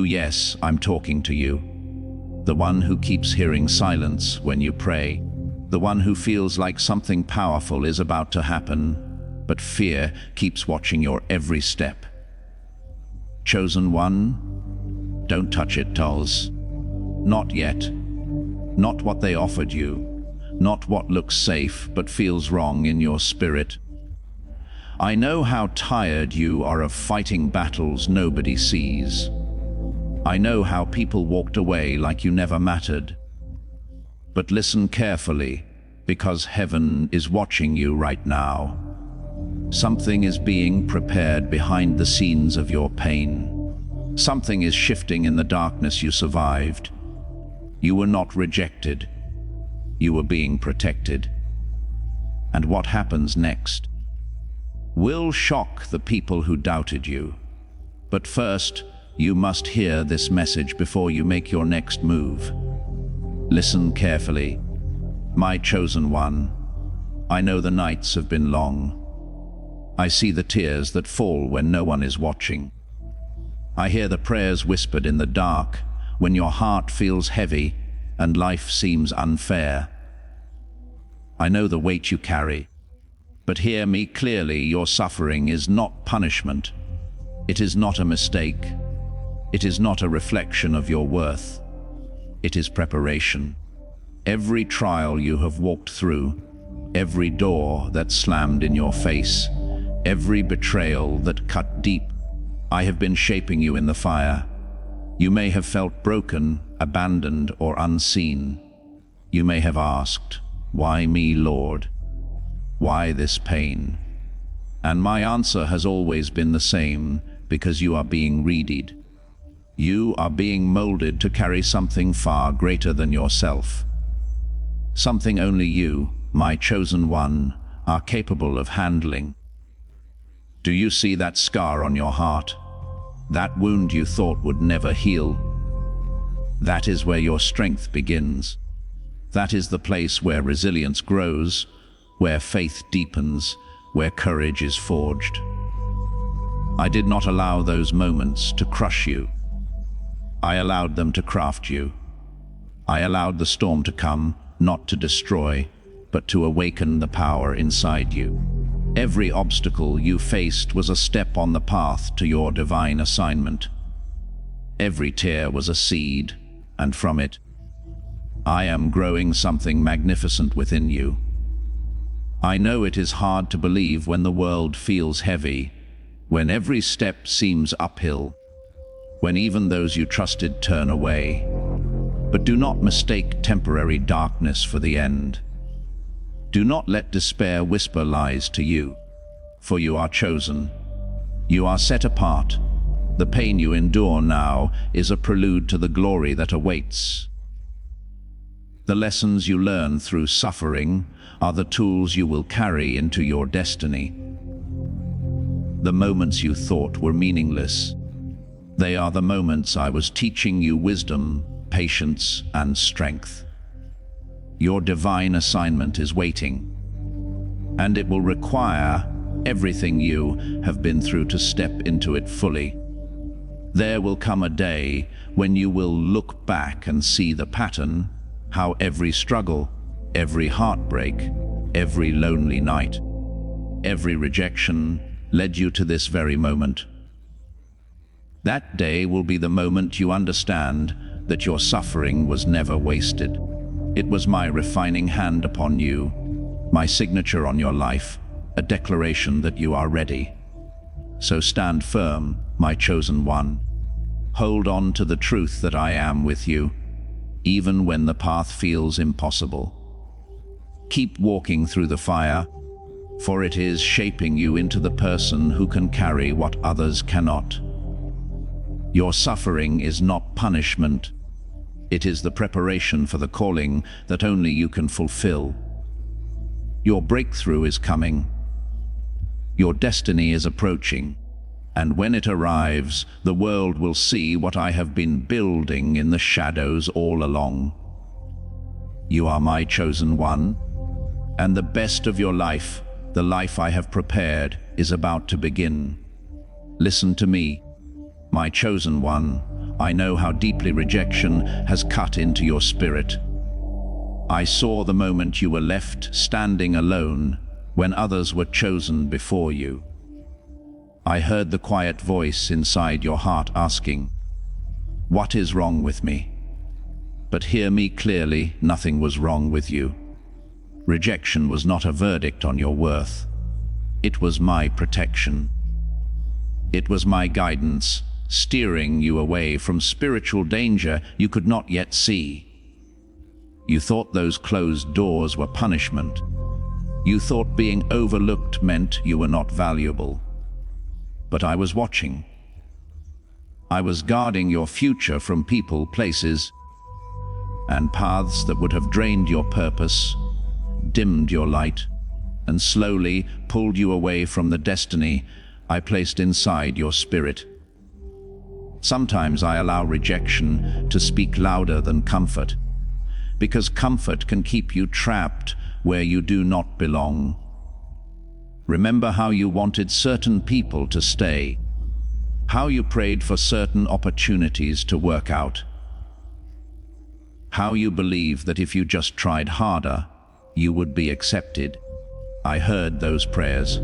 Yes, I'm talking to you. The one who keeps hearing silence when you pray. The one who feels like something powerful is about to happen, but fear keeps watching your every step. Chosen one, don't touch it, dolls. Not yet. Not what they offered you. Not what looks safe but feels wrong in your spirit. I know how tired you are of fighting battles nobody sees. I know how people walked away like you never mattered. But listen carefully, because heaven is watching you right now. Something is being prepared behind the scenes of your pain. Something is shifting in the darkness you survived. You were not rejected. You were being protected. And what happens next will shock the people who doubted you. But first, you must hear this message before you make your next move. Listen carefully. My chosen one, I know the nights have been long. I see the tears that fall when no one is watching. I hear the prayers whispered in the dark when your heart feels heavy and life seems unfair. I know the weight you carry, but hear me clearly, your suffering is not punishment. It is not a mistake. It is not a reflection of your worth. It is preparation. Every trial you have walked through, every door that slammed in your face, every betrayal that cut deep, I have been shaping you in the fire. You may have felt broken, abandoned, or unseen. You may have asked, "Why me, Lord? Why this pain?" And my answer has always been the same, because you are being readied. You are being molded to carry something far greater than yourself. Something only you, my chosen one, are capable of handling. Do you see that scar on your heart? That wound you thought would never heal? That is where your strength begins. That is the place where resilience grows, where faith deepens, where courage is forged. I did not allow those moments to crush you. I allowed them to craft you. I allowed the storm to come, not to destroy, but to awaken the power inside you. Every obstacle you faced was a step on the path to your divine assignment. Every tear was a seed, and from it, I am growing something magnificent within you. I know it is hard to believe when the world feels heavy, when every step seems uphill, when even those you trusted turn away. But do not mistake temporary darkness for the end. Do not let despair whisper lies to you, for you are chosen. You are set apart. The pain you endure now is a prelude to the glory that awaits. The lessons you learn through suffering are the tools you will carry into your destiny. The moments you thought were meaningless, they are the moments I was teaching you wisdom, patience, and strength. Your divine assignment is waiting, and it will require everything you have been through to step into it fully. There will come a day when you will look back and see the pattern, how every struggle, every heartbreak, every lonely night, every rejection led you to this very moment. That day will be the moment you understand that your suffering was never wasted. It was my refining hand upon you, my signature on your life, a declaration that you are ready. So stand firm, my chosen one. Hold on to the truth that I am with you, even when the path feels impossible. Keep walking through the fire, for it is shaping you into the person who can carry what others cannot. Your suffering is not punishment. It is the preparation for the calling that only you can fulfill. Your breakthrough is coming. Your destiny is approaching. And when it arrives, the world will see what I have been building in the shadows all along. You are my chosen one, and the best of your life, the life I have prepared, is about to begin. Listen to me, my chosen one. I know how deeply rejection has cut into your spirit. I saw the moment you were left standing alone when others were chosen before you. I heard the quiet voice inside your heart asking, "What is wrong with me?" But hear me clearly, nothing was wrong with you. Rejection was not a verdict on your worth. It was my protection. It was my guidance, steering you away from spiritual danger you could not yet see. You thought those closed doors were punishment. You thought being overlooked meant you were not valuable. But I was watching. I was guarding your future from people, places, and paths that would have drained your purpose, dimmed your light, and slowly pulled you away from the destiny I placed inside your spirit. Sometimes I allow rejection to speak louder than comfort, because comfort can keep you trapped where you do not belong. Remember how you wanted certain people to stay, how you prayed for certain opportunities to work out, how you believed that if you just tried harder, you would be accepted. I heard those prayers,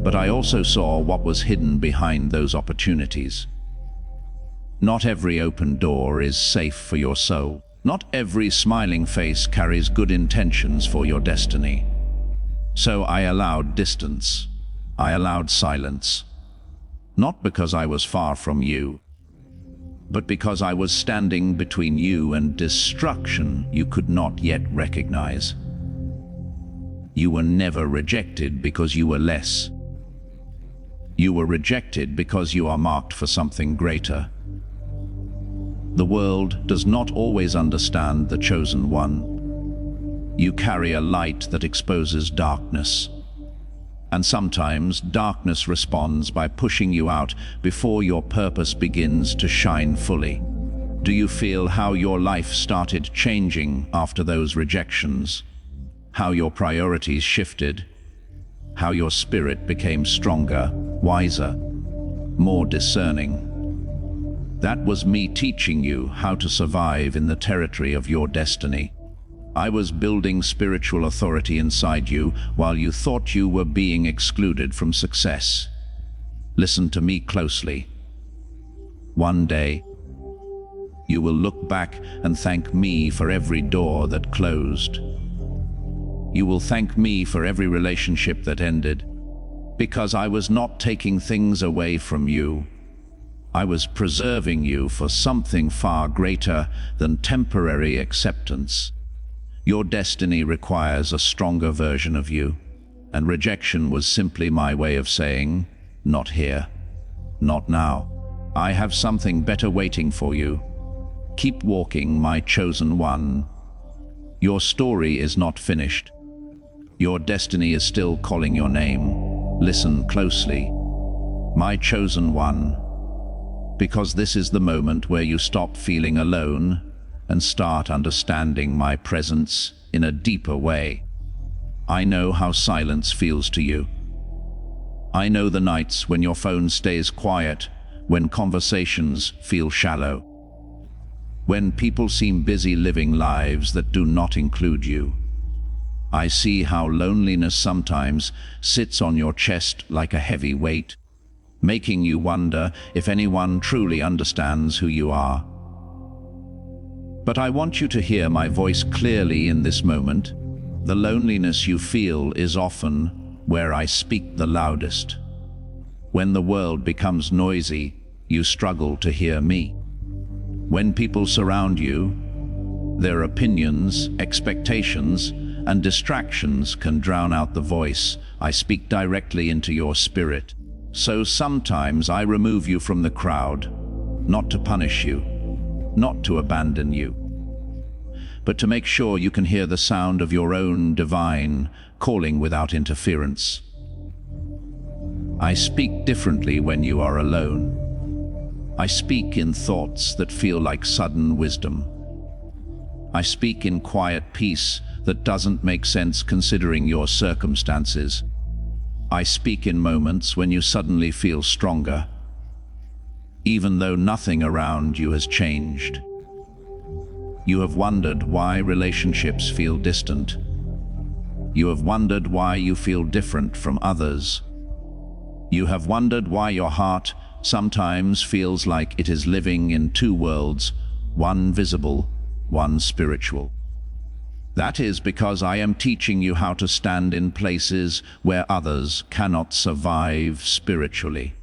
but I also saw what was hidden behind those opportunities. Not every open door is safe for your soul. Not every smiling face carries good intentions for your destiny. So I allowed distance. I allowed silence. Not because I was far from you, but because I was standing between you and destruction you could not yet recognize. You were never rejected because you were less. You were rejected because you are marked for something greater. The world does not always understand the chosen one. You carry a light that exposes darkness. And sometimes darkness responds by pushing you out before your purpose begins to shine fully. Do you feel how your life started changing after those rejections? How your priorities shifted? How your spirit became stronger, wiser, more discerning? That was me teaching you how to survive in the territory of your destiny. I was building spiritual authority inside you while you thought you were being excluded from success. Listen to me closely. One day, you will look back and thank me for every door that closed. You will thank me for every relationship that ended, because I was not taking things away from you. I was preserving you for something far greater than temporary acceptance. Your destiny requires a stronger version of you, and rejection was simply my way of saying, not here, not now. I have something better waiting for you. Keep walking, my chosen one. Your story is not finished. Your destiny is still calling your name. Listen closely, my chosen one, because this is the moment where you stop feeling alone and start understanding my presence in a deeper way. I know how silence feels to you. I know the nights when your phone stays quiet, when conversations feel shallow, when people seem busy living lives that do not include you. I see how loneliness sometimes sits on your chest like a heavy weight, making you wonder if anyone truly understands who you are. But I want you to hear my voice clearly in this moment. The loneliness you feel is often where I speak the loudest. When the world becomes noisy, you struggle to hear me. When people surround you, their opinions, expectations, and distractions can drown out the voice. I speak directly into your spirit. So sometimes I remove you from the crowd, not to punish you, not to abandon you, but to make sure you can hear the sound of your own divine calling without interference. I speak differently when you are alone. I speak in thoughts that feel like sudden wisdom. I speak in quiet peace that doesn't make sense considering your circumstances. I speak in moments when you suddenly feel stronger. even though nothing around you has changed. You have wondered why relationships feel distant. You have wondered why you feel different from others. You have wondered why your heart sometimes feels like it is living in two worlds, one visible, one spiritual. That is because I am teaching you how to stand in places where others cannot survive spiritually.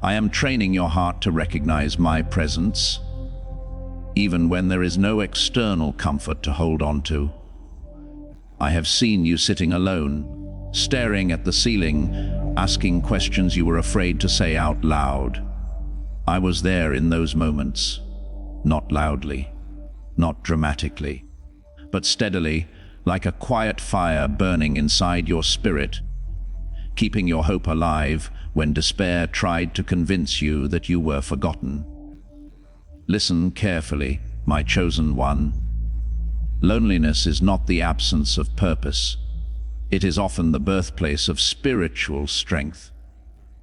I am training your heart to recognize my presence, even when there is no external comfort to hold on to. I have seen you sitting alone, staring at the ceiling, asking questions you were afraid to say out loud. I was there in those moments, not loudly, not dramatically, but steadily, like a quiet fire burning inside your spirit, keeping your hope alive when despair tried to convince you that you were forgotten. Listen carefully, my chosen one. Loneliness is not the absence of purpose. It is often the birthplace of spiritual strength.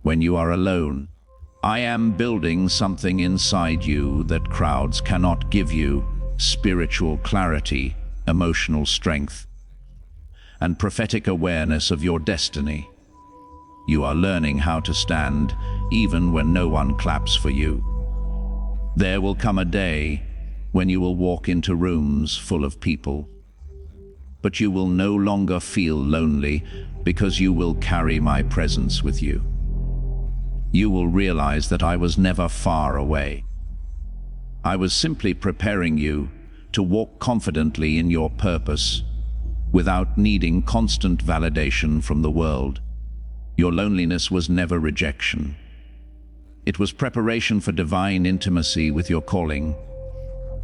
When you are alone, I am building something inside you that crowds cannot give you: spiritual clarity, emotional strength, and prophetic awareness of your destiny. You are learning how to stand even when no one claps for you. There will come a day when you will walk into rooms full of people, but you will no longer feel lonely because you will carry my presence with you. You will realize that I was never far away. I was simply preparing you to walk confidently in your purpose without needing constant validation from the world. Your loneliness was never rejection. It was preparation for divine intimacy with your calling.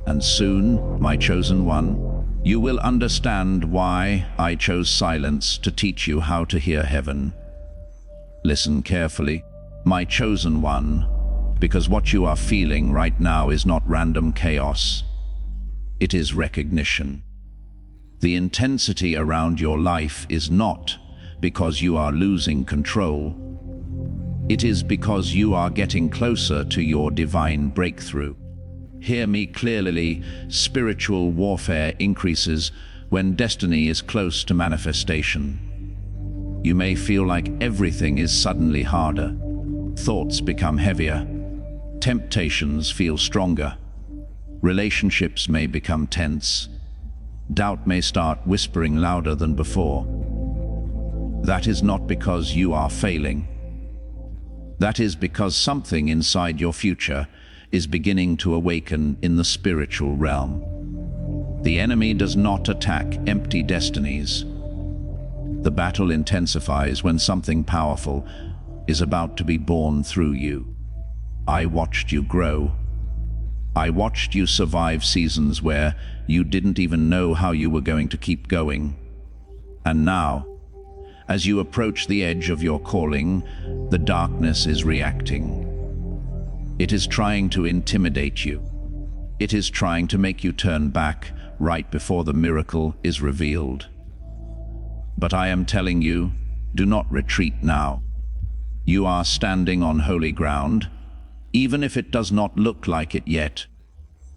And soon, my chosen one, you will understand why I chose silence to teach you how to hear heaven. Listen carefully, my chosen one, because what you are feeling right now is not random chaos. It is recognition. The intensity around your life is not because you are losing control. It is because you are getting closer to your divine breakthrough. Hear me clearly, spiritual warfare increases when destiny is close to manifestation. You may feel like everything is suddenly harder. Thoughts become heavier. Temptations feel stronger. Relationships may become tense. Doubt may start whispering louder than before. That is not because you are failing. That is because something inside your future is beginning to awaken in the spiritual realm. The enemy does not attack empty destinies. The battle intensifies when something powerful is about to be born through you. I watched you grow. I watched you survive seasons where you didn't even know how you were going to keep going. And now, as you approach the edge of your calling, the darkness is reacting. It is trying to intimidate you. It is trying to make you turn back right before the miracle is revealed. But I am telling you, do not retreat now. You are standing on holy ground, even if it does not look like it yet.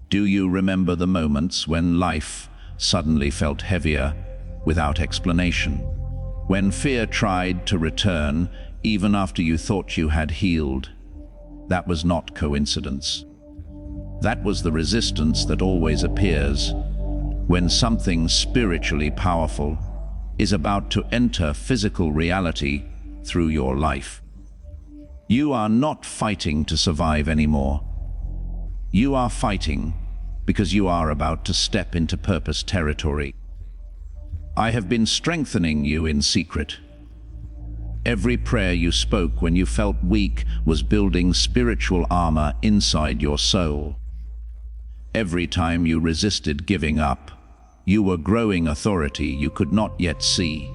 Do you remember the moments when life suddenly felt heavier without explanation? When fear tried to return even after you thought you had healed? That was not coincidence. That was the resistance that always appears when something spiritually powerful is about to enter physical reality through your life. You are not fighting to survive anymore. You are fighting because you are about to step into purpose territory. I have been strengthening you in secret. Every prayer you spoke when you felt weak was building spiritual armor inside your soul. Every time you resisted giving up, you were growing authority you could not yet see.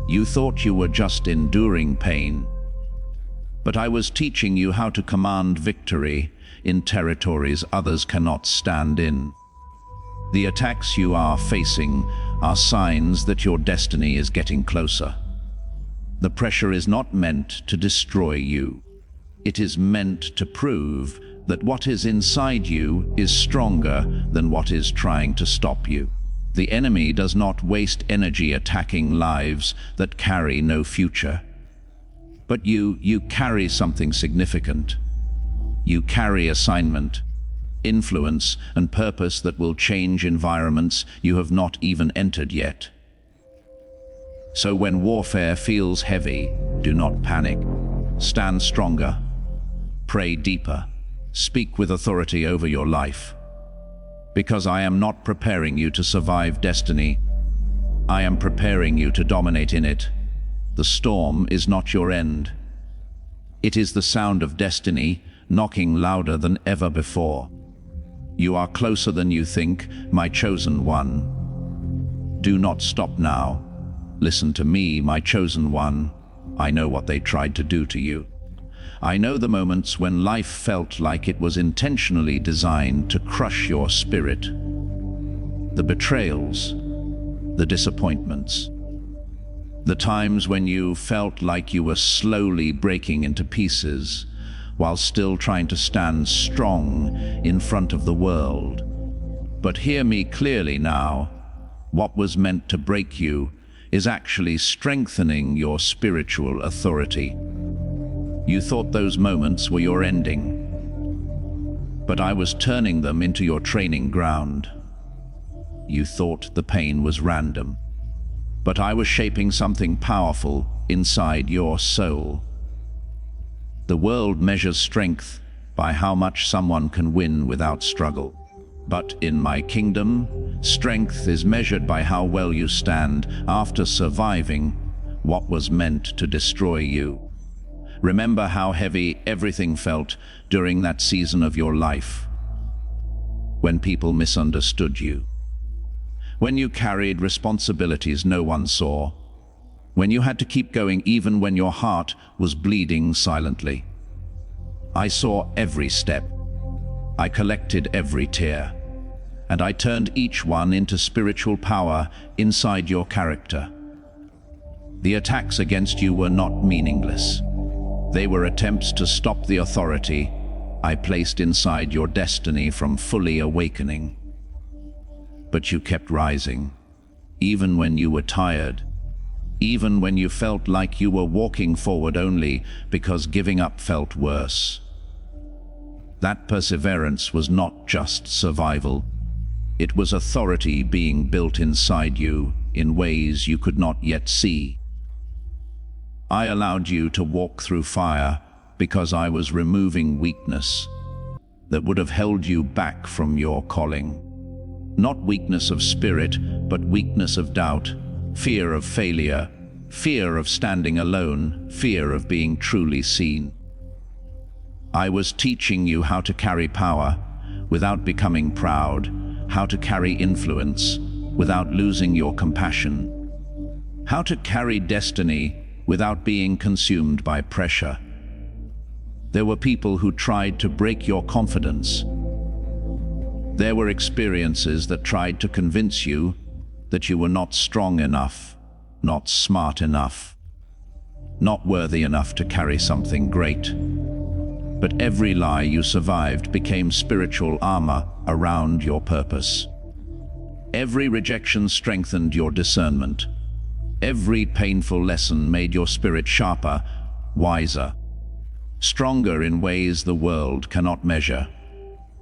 You thought you were just enduring pain, but I was teaching you how to command victory in territories others cannot stand in. The attacks you are facing are signs that your destiny is getting closer. The pressure is not meant to destroy you. It is meant to prove that what is inside you is stronger than what is trying to stop you. The enemy does not waste energy attacking lives that carry no future. But you carry something significant. You carry assignment, influence, and purpose that will change environments you have not even entered yet. So when warfare feels heavy, do not panic. Stand stronger. Pray deeper. Speak with authority over your life. Because I am not preparing you to survive destiny. I am preparing you to dominate in it. The storm is not your end. It is the sound of destiny knocking louder than ever before. You are closer than you think, my chosen one. Do not stop now. Listen to me, my chosen one. I know what they tried to do to you. I know the moments when life felt like it was intentionally designed to crush your spirit. The betrayals, the disappointments, the times when you felt like you were slowly breaking into pieces while still trying to stand strong in front of the world. But hear me clearly now. What was meant to break you is actually strengthening your spiritual authority. You thought those moments were your ending, but I was turning them into your training ground. You thought the pain was random, but I was shaping something powerful inside your soul. The world measures strength by how much someone can win without struggle. But in my kingdom, strength is measured by how well you stand after surviving what was meant to destroy you. Remember how heavy everything felt during that season of your life, when people misunderstood you, when you carried responsibilities no one saw, when you had to keep going even when your heart was bleeding silently. I saw every step. I collected every tear, and I turned each one into spiritual power inside your character. The attacks against you were not meaningless. They were attempts to stop the authority I placed inside your destiny from fully awakening. But you kept rising, even when you were tired, even when you felt like you were walking forward only because giving up felt worse. That perseverance was not just survival. It was authority being built inside you in ways you could not yet see. I allowed you to walk through fire because I was removing weakness that would have held you back from your calling. Not weakness of spirit, but weakness of doubt, fear of failure, fear of standing alone, fear of being truly seen. I was teaching you how to carry power without becoming proud, how to carry influence without losing your compassion, how to carry destiny without being consumed by pressure. There were people who tried to break your confidence. There were experiences that tried to convince you that you were not strong enough, not smart enough, not worthy enough to carry something great. But every lie you survived became spiritual armor around your purpose. Every rejection strengthened your discernment. Every painful lesson made your spirit sharper, wiser, stronger in ways the world cannot measure.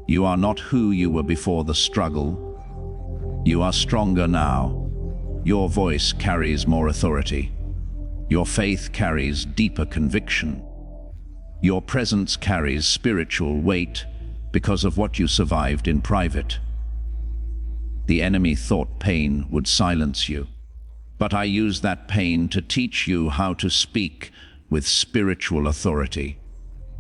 You are not who you were before the struggle. You are stronger now. Your voice carries more authority. Your faith carries deeper conviction. Your presence carries spiritual weight because of what you survived in private. The enemy thought pain would silence you, but I used that pain to teach you how to speak with spiritual authority.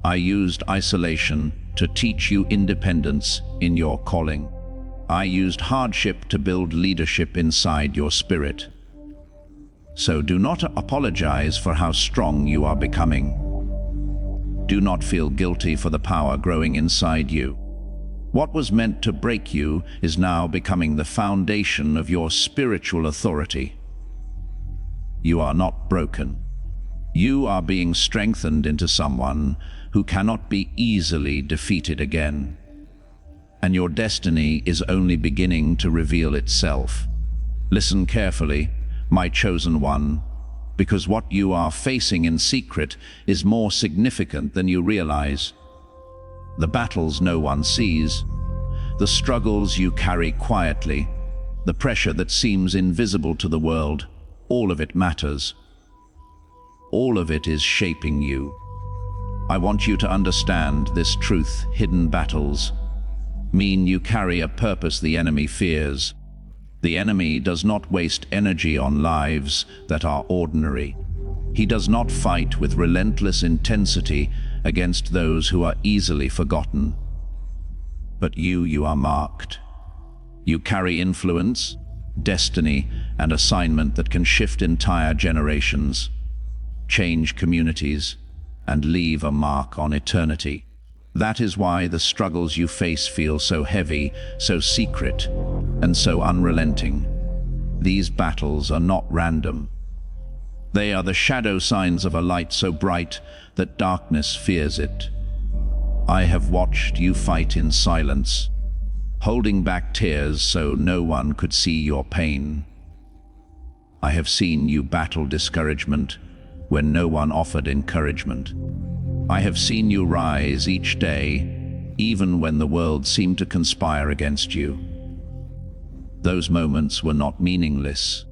I used isolation to teach you independence in your calling. I used hardship to build leadership inside your spirit. So do not apologize for how strong you are becoming. Do not feel guilty for the power growing inside you. What was meant to break you is now becoming the foundation of your spiritual authority. You are not broken. You are being strengthened into someone who cannot be easily defeated again. And your destiny is only beginning to reveal itself. Listen carefully, my chosen one, because what you are facing in secret is more significant than you realize. The battles no one sees, the struggles you carry quietly, the pressure that seems invisible to the world, all of it matters. All of it is shaping you. I want you to understand this truth. Hidden battles mean you carry a purpose the enemy fears. The enemy does not waste energy on lives that are ordinary. He does not fight with relentless intensity against those who are easily forgotten. But you are marked. You carry influence, destiny, and assignment that can shift entire generations, change communities, and leave a mark on eternity. That is why the struggles you face feel so heavy, so secret, and so unrelenting. These battles are not random. They are the shadow signs of a light so bright that darkness fears it. I have watched you fight in silence, holding back tears so no one could see your pain. I have seen you battle discouragement when no one offered encouragement. I have seen you rise each day, even when the world seemed to conspire against you. Those moments were not meaningless.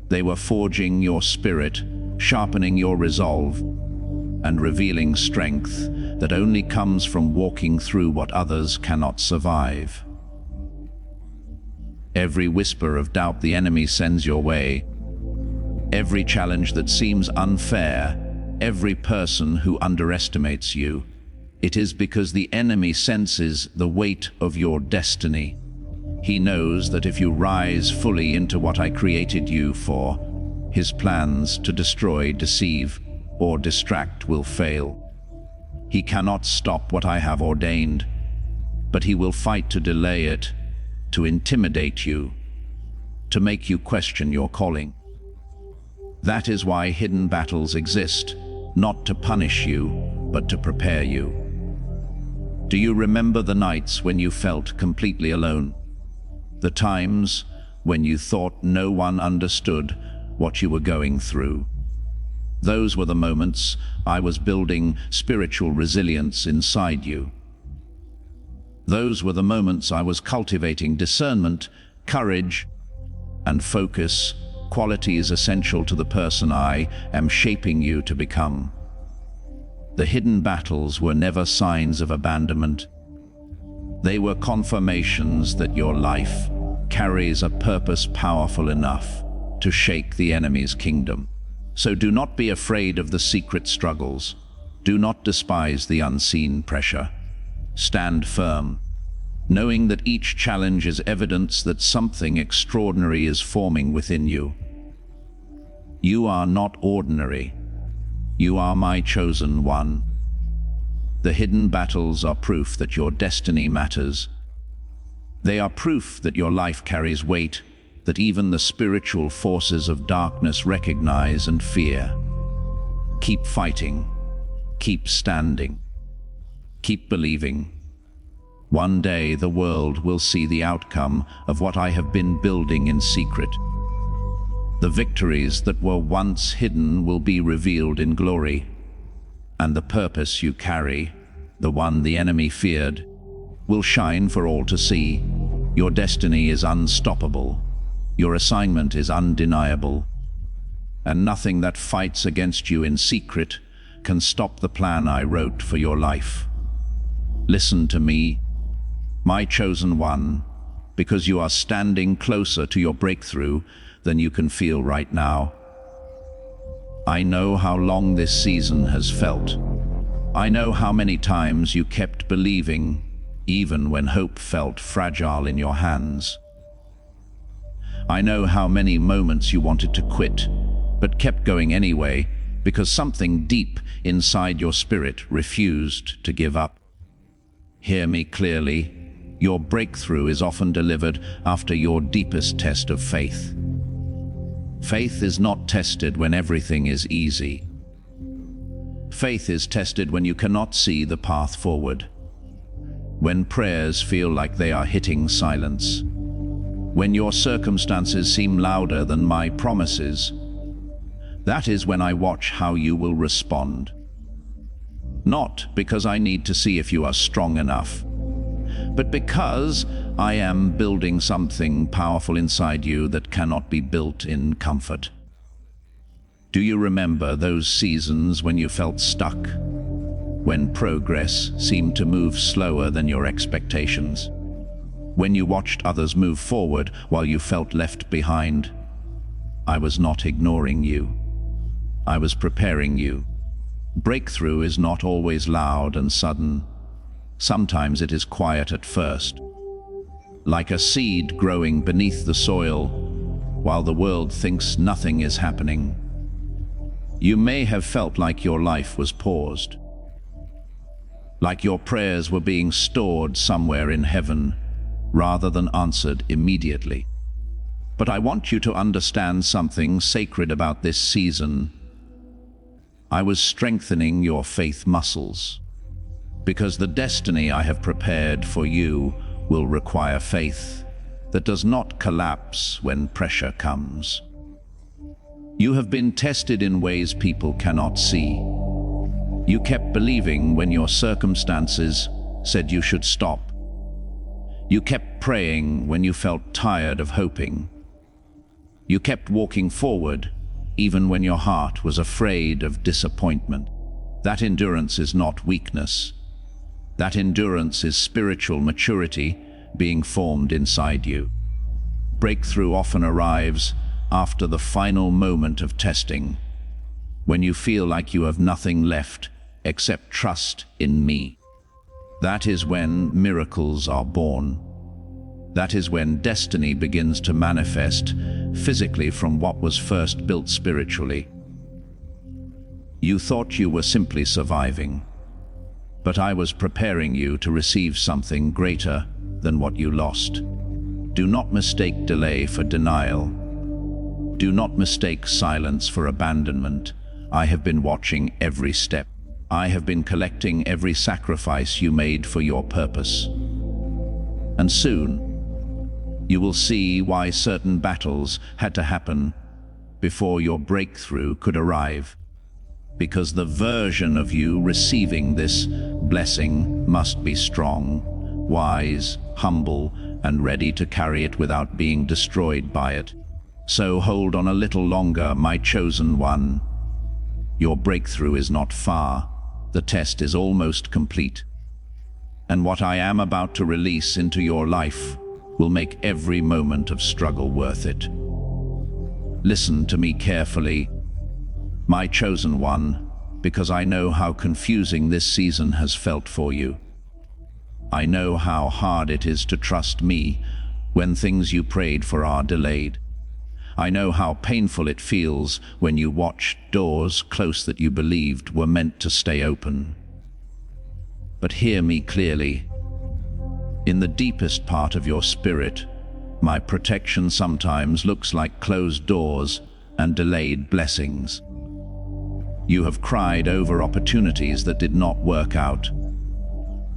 They were forging your spirit, sharpening your resolve, and revealing strength that only comes from walking through what others cannot survive. Every whisper of doubt the enemy sends your way, every challenge that seems unfair, every person who underestimates you, it is because the enemy senses the weight of your destiny. He knows that if you rise fully into what I created you for, his plans to destroy, deceive, or distract will fail. He cannot stop what I have ordained, but he will fight to delay it, to intimidate you, to make you question your calling. That is why hidden battles exist, not to punish you, but to prepare you. Do you remember the nights when you felt completely alone? The times when you thought no one understood what you were going through? Those were the moments I was building spiritual resilience inside you. Those were the moments I was cultivating discernment, courage, and focus, qualities essential to the person I am shaping you to become. The hidden battles were never signs of abandonment. They were confirmations that your life carries a purpose powerful enough to shake the enemy's kingdom. So do not be afraid of the secret struggles. Do not despise the unseen pressure. Stand firm, knowing that each challenge is evidence that something extraordinary is forming within you. You are not ordinary. You are my chosen one. The hidden battles are proof that your destiny matters. They are proof that your life carries weight, that even the spiritual forces of darkness recognize and fear. Keep fighting. Keep standing. Keep believing. One day the world will see the outcome of what I have been building in secret. The victories that were once hidden will be revealed in glory, and the purpose you carry, the one the enemy feared, will shine for all to see. Your destiny is unstoppable. Your assignment is undeniable, and nothing that fights against you in secret can stop the plan I wrote for your life. Listen to me, my chosen one, because you are standing closer to your breakthrough than you can feel right now. I know how long this season has felt. I know how many times you kept believing, even when hope felt fragile in your hands. I know how many moments you wanted to quit, but kept going anyway, because something deep inside your spirit refused to give up. Hear me clearly. Your breakthrough is often delivered after your deepest test of faith. Faith is not tested when everything is easy. Faith is tested when you cannot see the path forward, when prayers feel like they are hitting silence, when your circumstances seem louder than my promises. That is when I watch how you will respond. Not because I need to see if you are strong enough, but because I am building something powerful inside you that cannot be built in comfort. Do you remember those seasons when you felt stuck? When progress seemed to move slower than your expectations? When you watched others move forward while you felt left behind? I was not ignoring you. I was preparing you. Breakthrough is not always loud and sudden. Sometimes it is quiet at first, like a seed growing beneath the soil while the world thinks nothing is happening. You may have felt like your life was paused, like your prayers were being stored somewhere in heaven rather than answered immediately. But I want you to understand something sacred about this season. I was strengthening your faith muscles, because the destiny I have prepared for you will require faith that does not collapse when pressure comes. You have been tested in ways people cannot see. You kept believing when your circumstances said you should stop. You kept praying when you felt tired of hoping. You kept walking forward even when your heart was afraid of disappointment. That endurance is not weakness. That endurance is spiritual maturity being formed inside you. Breakthrough often arrives after the final moment of testing, when you feel like you have nothing left except trust in me. That is when miracles are born. That is when destiny begins to manifest physically from what was first built spiritually. You thought you were simply surviving, but I was preparing you to receive something greater than what you lost. Do not mistake delay for denial. Do not mistake silence for abandonment. I have been watching every step. I have been collecting every sacrifice you made for your purpose. And soon, you will see why certain battles had to happen before your breakthrough could arrive. Because the version of you receiving this blessing must be strong, wise, humble, and ready to carry it without being destroyed by it. So hold on a little longer, my chosen one. Your breakthrough is not far. The test is almost complete. And what I am about to release into your life will make every moment of struggle worth it. Listen to me carefully, my chosen one, because I know how confusing this season has felt for you. I know how hard it is to trust me when things you prayed for are delayed. I know how painful it feels when you watch doors close that you believed were meant to stay open. But hear me clearly. In the deepest part of your spirit, my protection sometimes looks like closed doors and delayed blessings. You have cried over opportunities that did not work out.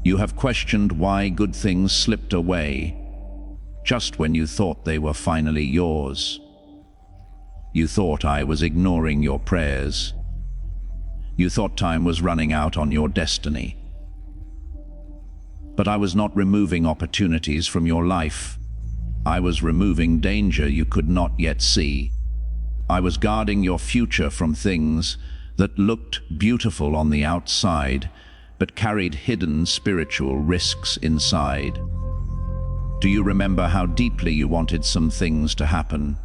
You have questioned why good things slipped away, just when you thought they were finally yours. You thought I was ignoring your prayers. You thought time was running out on your destiny. But I was not removing opportunities from your life. I was removing danger you could not yet see. I was guarding your future from things that looked beautiful on the outside, but carried hidden spiritual risks inside. Do you remember how deeply you wanted some things to happen?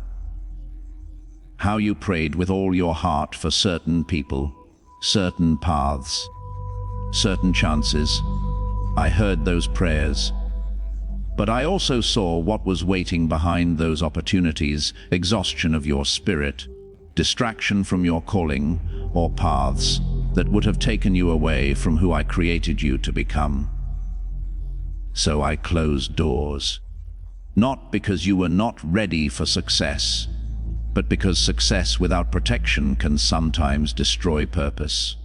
How you prayed with all your heart for certain people, certain paths, certain chances. I heard those prayers. But I also saw what was waiting behind those opportunities: exhaustion of your spirit, distraction from your calling, or paths that would have taken you away from who I created you to become. So I closed doors, not because you were not ready for success, but because success without protection can sometimes destroy purpose.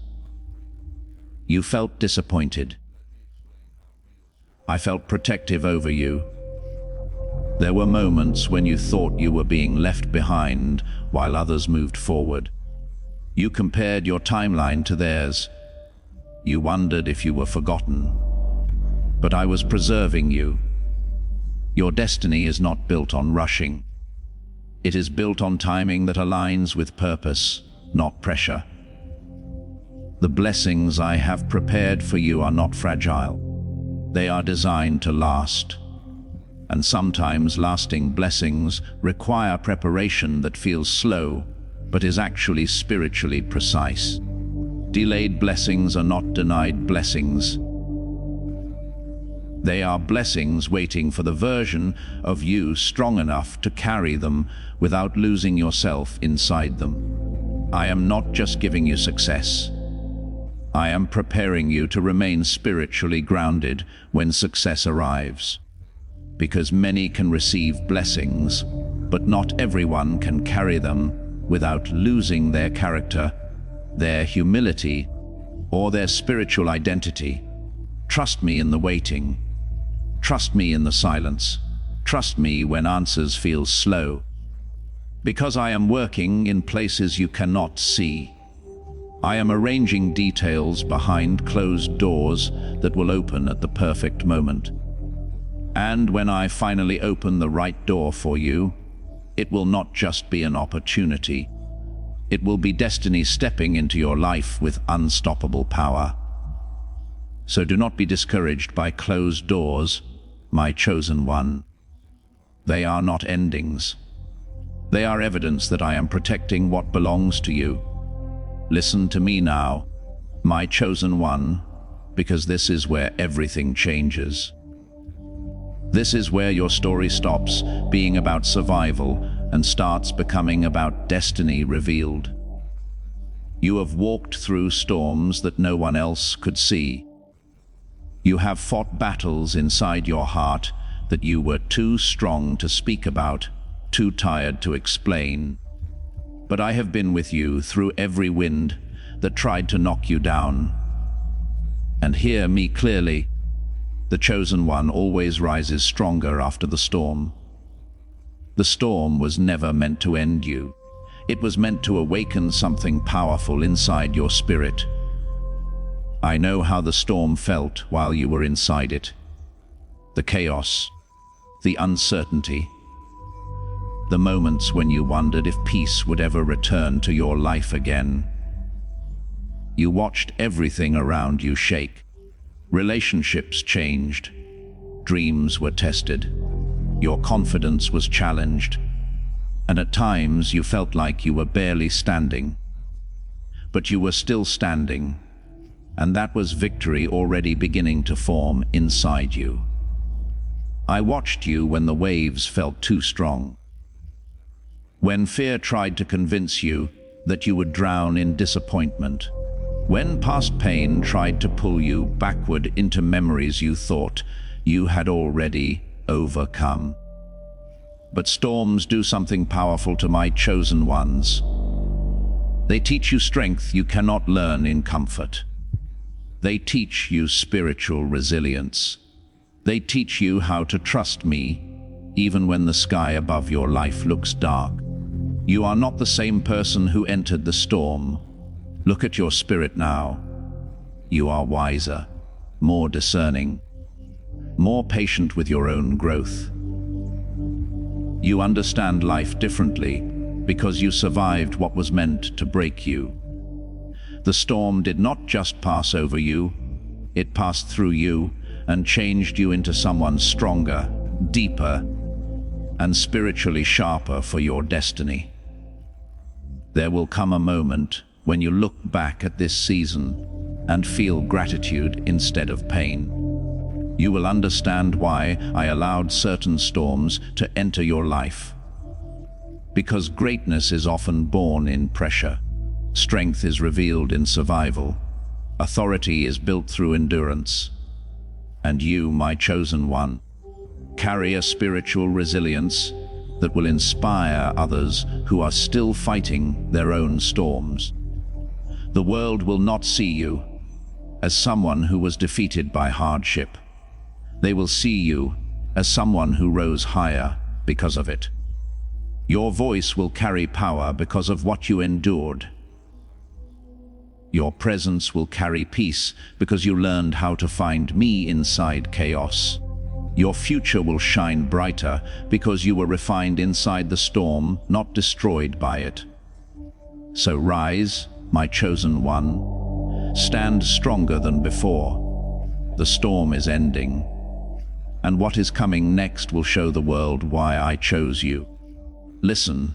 You felt disappointed. I felt protective over you. There were moments when you thought you were being left behind while others moved forward. You compared your timeline to theirs. You wondered if you were forgotten. But I was preserving you. Your destiny is not built on rushing. It is built on timing that aligns with purpose, not pressure. The blessings I have prepared for you are not fragile. They are designed to last. And sometimes lasting blessings require preparation that feels slow, but is actually spiritually precise. Delayed blessings are not denied blessings. They are blessings waiting for the version of you strong enough to carry them without losing yourself inside them. I am not just giving you success. I am preparing you to remain spiritually grounded when success arrives. Because many can receive blessings, but not everyone can carry them without losing their character, their humility, or their spiritual identity. Trust me in the waiting. Trust me in the silence. Trust me when answers feel slow. Because I am working in places you cannot see. I am arranging details behind closed doors that will open at the perfect moment. And when I finally open the right door for you, it will not just be an opportunity. It will be destiny stepping into your life with unstoppable power. So do not be discouraged by closed doors, my chosen one. They are not endings. They are evidence that I am protecting what belongs to you. Listen to me now, my chosen one, because this is where everything changes. This is where your story stops being about survival and starts becoming about destiny revealed. You have walked through storms that no one else could see. You have fought battles inside your heart that you were too strong to speak about, too tired to explain. But I have been with you through every wind that tried to knock you down. And hear me clearly, the chosen one always rises stronger after the storm. The storm was never meant to end you. It was meant to awaken something powerful inside your spirit. I know how the storm felt while you were inside it. The chaos, the uncertainty, the moments when you wondered if peace would ever return to your life again. You watched everything around you shake. Relationships changed. Dreams were tested. Your confidence was challenged. And at times you felt like you were barely standing. But you were still standing. And that was victory already beginning to form inside you. I watched you when the waves felt too strong. When fear tried to convince you that you would drown in disappointment. When past pain tried to pull you backward into memories you thought you had already overcome. But storms do something powerful to my chosen ones. They teach you strength you cannot learn in comfort. They teach you spiritual resilience. They teach you how to trust me, even when the sky above your life looks dark. You are not the same person who entered the storm. Look at your spirit now. You are wiser, more discerning, more patient with your own growth. You understand life differently because you survived what was meant to break you. The storm did not just pass over you, it passed through you and changed you into someone stronger, deeper, and spiritually sharper for your destiny. There will come a moment when you look back at this season and feel gratitude instead of pain. You will understand why I allowed certain storms to enter your life. Because greatness is often born in pressure. Strength is revealed in survival. Authority is built through endurance. And you, my chosen one, carry a spiritual resilience that will inspire others who are still fighting their own storms. The world will not see you, as someone who was defeated by hardship. They will see you as someone who rose higher because of it. Your voice will carry power because of what you endured. Your presence will carry peace because you learned how to find me inside chaos. Your future will shine brighter because you were refined inside the storm, not destroyed by it. So rise, my chosen one. Stand stronger than before. The storm is ending, and what is coming next will show the world why I chose you. Listen,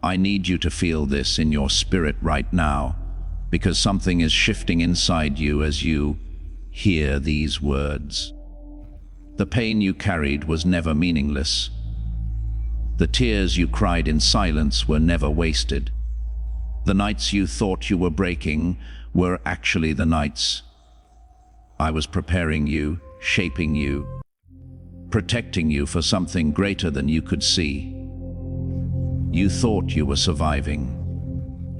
I need you to feel this in your spirit right now, because something is shifting inside you as you hear these words. The pain you carried was never meaningless. The tears you cried in silence were never wasted. The nights you thought you were breaking were actually the nights. I was preparing you, shaping you, protecting you for something greater than you could see. You thought you were surviving,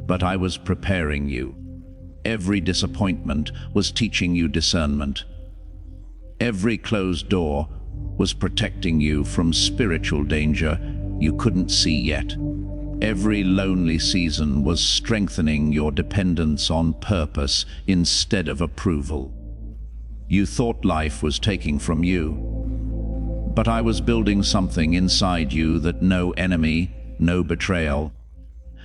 but I was preparing you. Every disappointment was teaching you discernment. Every closed door was protecting you from spiritual danger you couldn't see yet. Every lonely season was strengthening your dependence on purpose instead of approval. You thought life was taking from you, but I was building something inside you that no enemy, no betrayal,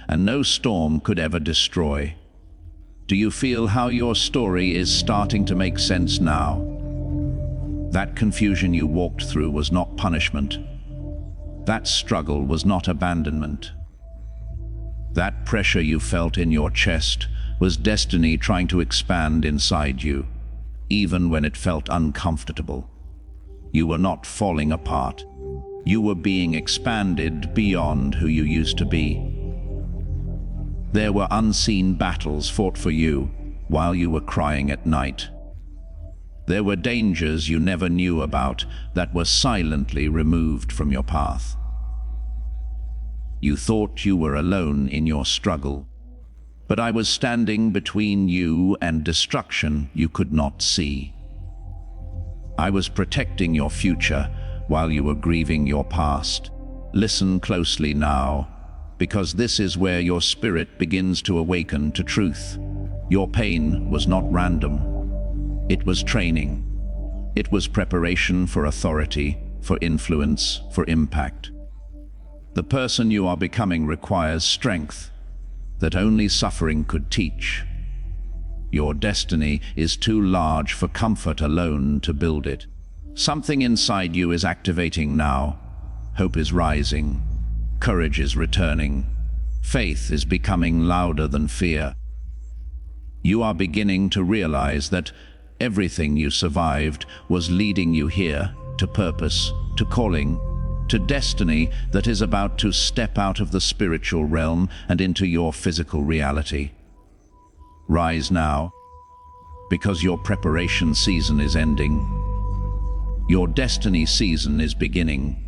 and no storm could ever destroy. Do you feel how your story is starting to make sense now? That confusion you walked through was not punishment. That struggle was not abandonment. That pressure you felt in your chest was destiny trying to expand inside you, even when it felt uncomfortable. You were not falling apart. You were being expanded beyond who you used to be. There were unseen battles fought for you while you were crying at night. There were dangers you never knew about that were silently removed from your path. You thought you were alone in your struggle, but I was standing between you and destruction you could not see. I was protecting your future while you were grieving your past. Listen closely now, because this is where your spirit begins to awaken to truth. Your pain was not random. It was training. It was preparation for authority, for influence, for impact. The person you are becoming requires strength that only suffering could teach. Your destiny is too large for comfort alone to build it. Something inside you is activating now. Hope is rising. Courage is returning. Faith is becoming louder than fear. You are beginning to realize that everything you survived was leading you here, to purpose, to calling, to destiny that is about to step out of the spiritual realm and into your physical reality. Rise now, because your preparation season is ending. Your destiny season is beginning.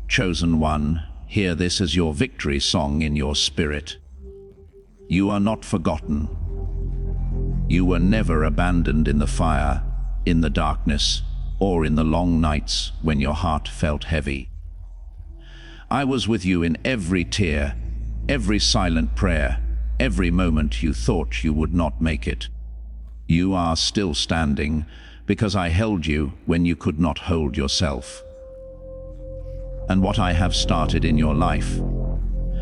Chosen one, hear this as your victory song in your spirit. You are not forgotten. You were never abandoned in the fire, in the darkness, or in the long nights when your heart felt heavy. I was with you in every tear, every silent prayer, every moment you thought you would not make it. You are still standing because I held you when you could not hold yourself. And what I have started in your life,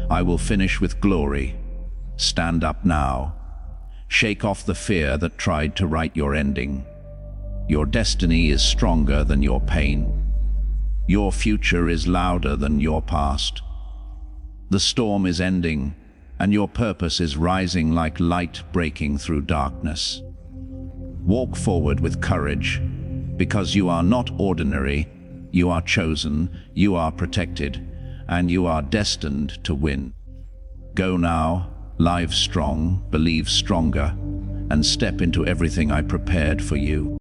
I will finish with glory. Stand up now. Shake off the fear that tried to write your ending. Your destiny is stronger than your pain. Your future is louder than your past. The storm is ending, and your purpose is rising like light breaking through darkness. Walk forward with courage, because you are not ordinary, you are chosen, you are protected, and you are destined to win. Go now, live strong, believe stronger, and step into everything I prepared for you.